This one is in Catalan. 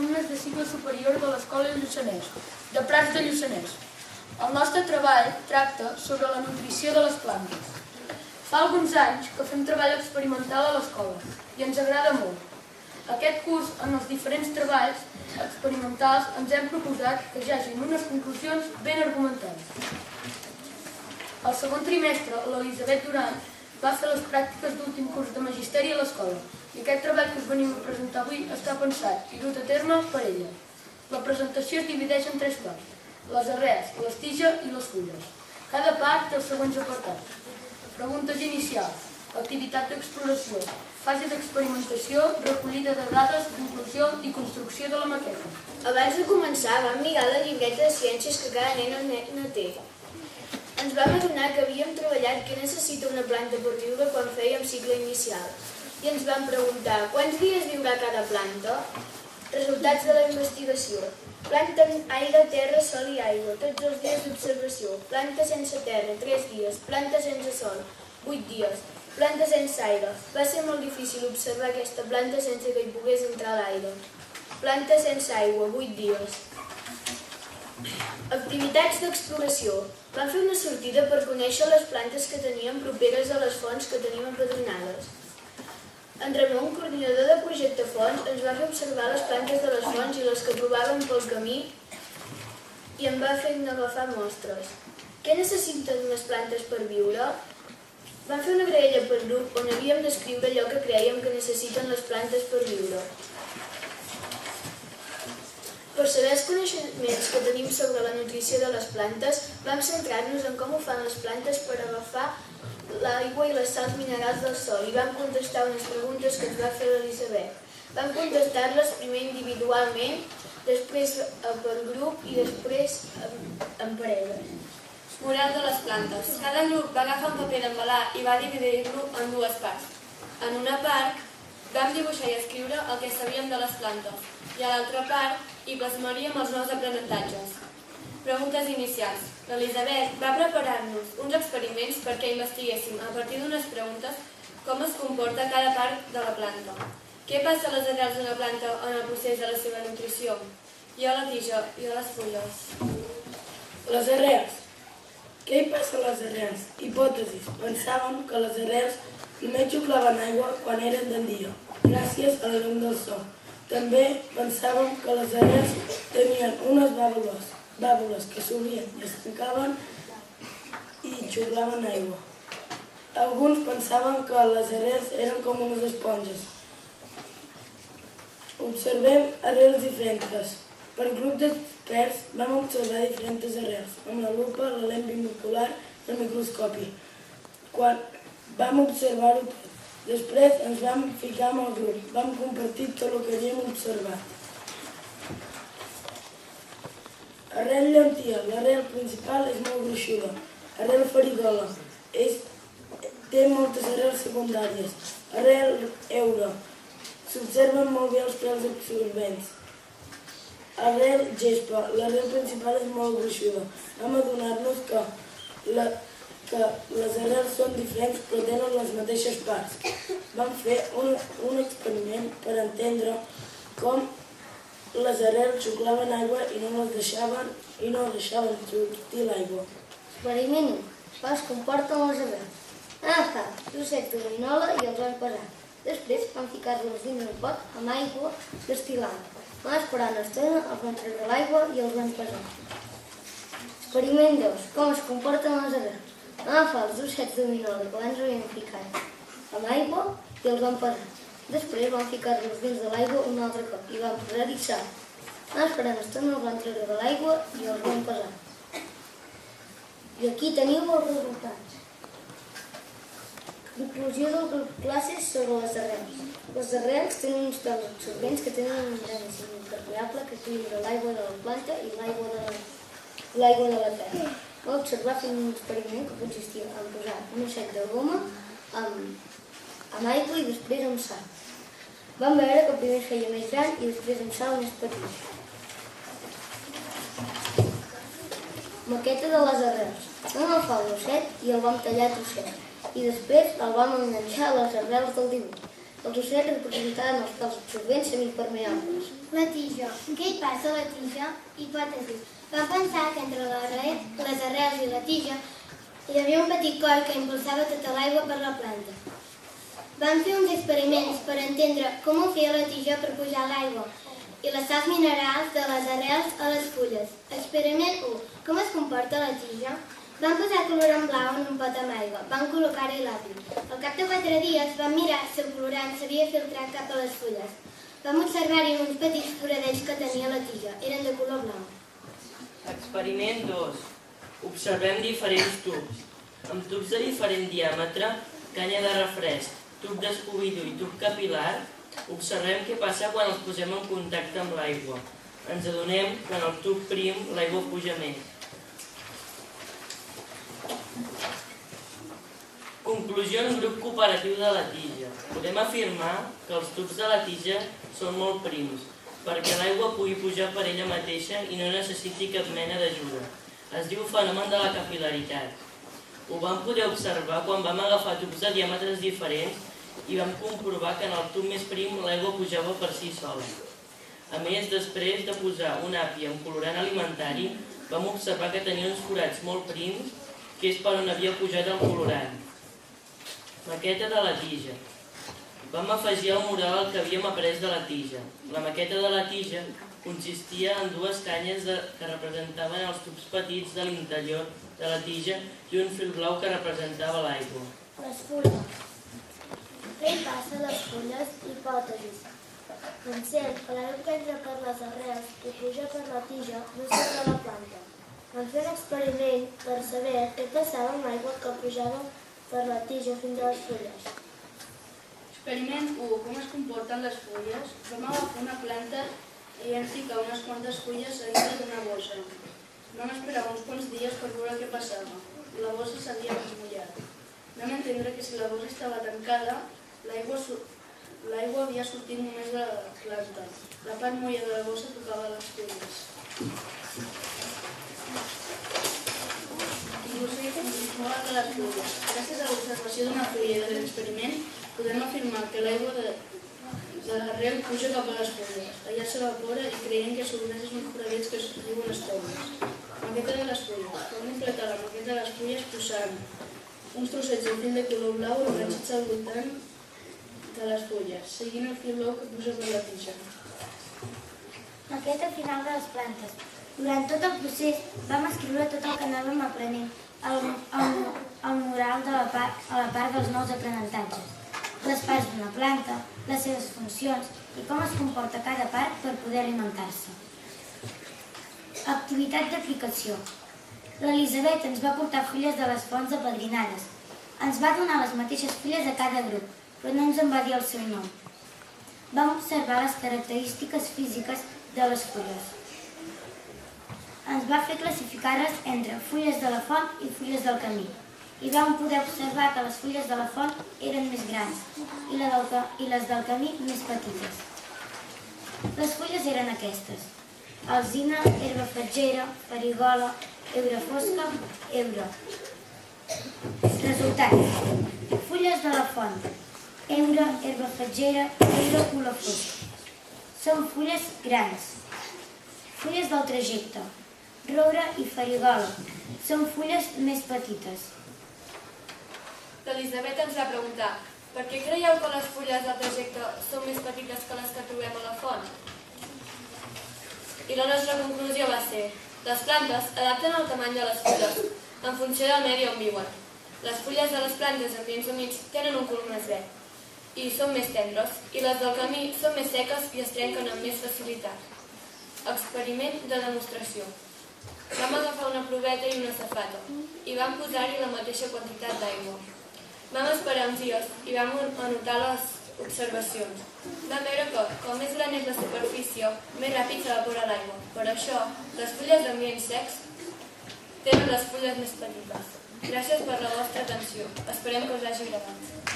alumnes de cicle superior de l'Escola Lluçanès, de Prats de Lluçanès. El nostre treball tracta sobre la nutrició de les plantes. Fa alguns anys que fem treball experimental a l'escola i ens agrada molt. Aquest curs, en els diferents treballs experimentals, ens hem proposat que hi hagin unes conclusions ben argumentades. Al segon trimestre, l'Elisabet Duran va fer les pràctiques d'últim curs de magisteri a l'escola i aquest treball que us venim a presentar avui està pensat i dut a terme per ella. La presentació es divideix en 3 parts: les arrels, les tiges i les fulles. Cada part té els següents apartats: preguntes inicials, activitat d'exploració, fase d'experimentació, recollida de dades, conclusió i construcció de la maqueta. Abans de començar, vam mirar la llibreta de ciències que cada nen o nena té. Ens vam adonar que havíem treballat què necessita una planta per viure quan fèiem cicle inicial. I ens vam preguntar quants dies viurà cada planta? Resultats de la investigació. Planta amb aire, terra, sol i aigua, tots els dies d'observació. Planta sense terra, 3 dies. Planta sense sol, 8 dies. Planta sense aire. Va ser molt difícil observar aquesta planta sense que hi pogués entrar l'aire. Planta sense aigua, 8 dies. Activitats d'exploració. Vam fer una sortida per conèixer les plantes que teníem properes a les fonts que tenim empadronades. En Ramon, coordinador de projecte Fonts, ens va fer observar les plantes de les fonts i les que trobàvem pel camí i em va fer agafar mostres. Què necessiten les plantes per viure? Vam fer una graella per grup on havíem d'escriure allò que crèiem que necessiten les plantes per viure. Per saber els coneixements que tenim sobre la nutrició de les plantes, vam centrar-nos en com ho fan les plantes per agafar l'aigua i les sals minerals del sòl i vam contestar unes preguntes que ens va fer l'Elisabet. Vam contestar-les primer individualment, després per grup i després en parelles. Moral de les plantes. Cada grup va agafar un paper d'embalar i va dividir-lo en 2 parts. En una part vam dibuixar i escriure el que sabíem de les plantes i a l'altra part hi plasmaríem els nous aprenentatges. Preguntes inicials. L'Elisabet va preparar-nos uns experiments perquè investiguéssim a partir d'unes preguntes com es comporta cada part de la planta. Què passa a les arrels d'una planta en el procés de la seva nutrició? I a la tija i a les fulles. Les arrels. Què hi passa a les arrels? Hipòtesis. Pensàvem que les arrels primer xuclaven aigua quan eren de dia, gràcies a la llum del sol. També pensàvem que les arrels tenien unes vàlvules que s'obrien i es tancaven i xuclaven aigua. Alguns pensaven que les arrels eren com unes esponges. Observem arrels diferents. Per grup d'experts vam observar diferents arrels, amb la lupa, la lent binocular i el microscopi. Quan vam observar-ho tot, després ens vam ficar amb el grup, vam compartir tot el que havíem observat. Arrel llentia. L'arrel principal és molt gruixuda. Arrel farigola. Té moltes arrels secundàries. Arrel heura. S'observen molt bé els pèls absorbents. Arrel gespa. L'arrel principal és molt gruixuda. Vam adonar-nos que les arrels són diferents però tenen les mateixes parts. Vam fer un experiment per entendre com les arrels xuclaven aigua i no deixaven sortir l'aigua. Experiment 1. Com es comporten les arrels. Han agafat trosset de gominola i els van pesar. Després van ficar-los dins el pot amb aigua destil·lada. Van esperar una estona, els van treure l'aigua i els van pesar. Experiment 2. Com es comporten les arrels. Van agafar els trossets de gominola que abans havien ficat amb aigua i els van pesar. Després van ficar-los dins de l'aigua un altre cop i van posar-hi sal. Van esperar una estona, els van treure de l'aigua i els van pesar. I aquí teniu els resultats. Conclusió del grup classes sobre les arrels. Les arrels tenen uns pèls absorbents que tenen una membrana semipermeable que equilibra l'aigua de la planta i l'aigua de la terra. Va observar fent un experiment que consistia en posar un osset de goma amb aigua i després amb sal. Vam veure que primer es feia més gran i després amb sal més petit. Maqueta de les arrels. Vam agafar l'osset i el vam tallar a trossets i després el vam enganxar a les arrels del dibuix. Els ocells representaven els pèls absorbents semipermeables. La tija. Què hi passa a la tija? Hipòtesi. Vam pensar que entre les arrels i la tija hi havia un petit coll que impulsava tota l'aigua per la planta. Vam fer uns experiments per entendre com ho feia la tija per pujar l'aigua i les sals minerals de les arrels a les fulles. Experiment 1. Com es comporta la tija? Vam posar colorant blau en un pot amb aigua. Vam col·locar-hi l'apri. Al cap de 4 dies vam mirar si el colorant s'havia filtrat cap a les fulles. Vam observar-hi uns petits foradells que tenia la tija. Eren de color blau. Experiment 2. Observem diferents tubs. Amb tubs de diferent diàmetre, canya de refresc, tub d'escobidor i tub capil·lar, observem què passa quan els posem en contacte amb l'aigua. Ens adonem que en el tub prim l'aigua puja més. Conclusió en grup cooperatiu de la tija. Podem afirmar que els tubs de la tija són molt prims, perquè l'aigua pugui pujar per ella mateixa i no necessiti cap mena d'ajuda. Es diu fenomen de la capil·laritat. Ho vam poder observar quan vam agafar tubs de diàmetres diferents i vam comprovar que en el tub més prim l'aigua pujava per si sola. A més, després de posar un api amb colorant alimentari, vam observar que tenia uns forats molt prims, que és per on havia pujat el colorant. Maqueta de la tija. Vam afegir al mural el que havíem après de la tija. La maqueta de la tija consistia en 2 canyes que representaven els tubs petits de l'interior de la tija i un fil blau que representava l'aigua. Les fulles. Què hi passa a les fulles? Hipòtesis. Pensem que l'aigua que entra per les arrels i puja per la tija no surt de la planta. Vam fer un experiment per saber què passava amb l'aigua que pujava per la tija fins a les fulles. Experiment 1. Com es comporten les fulles? Vam agafar una planta i vam ficar unes quantes fulles a dintre d'una bossa. Vam esperar uns quants dies per veure què passava. La bossa s'havia mullat. Vam entendre que si la bossa estava tancada, l'aigua havia sortit només de la planta. La part molla de la bossa tocava les fulles. Mola de les fulles. Gràcies a l'observació d'una fulla i de l'experiment, podem afirmar que l'aigua de l'arrel puja cap a les fulles. Allà s'evapora i creiem que sotmeses uns foradets que es diuen estomes. Maqueta de les fulles. Vam completar la maqueta de les fulles posant uns trossets de fil de color blau enganxats al voltant de les fulles, seguint el fil blau que puja per la tija. Maqueta final de les plantes. Durant tot el procés vam escriure tot el que anàvem aprenent al mural a la part dels nous aprenentatges, les parts d'una planta, les seves funcions i com es comporta cada part per poder alimentar-se. Activitat d'aplicació. L'Elisabet ens va portar fulles de les fonts apadrinades. Ens va donar les mateixes fulles a cada grup, però no ens en va dir el seu nom. Vam observar les característiques físiques de les fulles. Ens va fer classificar-les entre fulles de la font i fulles del camí. I vam poder observar que les fulles de la font eren més grans i les del camí més petites. Les fulles eren aquestes: alzina, herba fatgera, farigola, heura fosca, heura. Resultats: fulles de la font, heura, herba fatgera, heura, color fosc. Són fulles grans. Fulles del trajecte, roure i farigola. Són fulles més petites. L'Elisabet ens va preguntar: per què creieu que les fulles del trajecte són més petites que les que trobem a la font? I la nostra conclusió va ser: les plantes adapten el tamany de les fulles en funció del medi on viuen. Les fulles de les plantes ambients humits tenen un color més verd i són més tendres, i les del camí són més seques i es trenquen amb més facilitat. Experiment de demostració. Vam agafar una proveta i una safata i vam posar-hi la mateixa quantitat d'aigua. Vam esperar uns dies i vam anotar les observacions. Vam veure que, com més gran és la superfície, més ràpid s'evapora l'aigua. Per això, les fulles d'ambients secs tenen les fulles més petites. Gràcies per la vostra atenció. Esperem que us hagi agradat.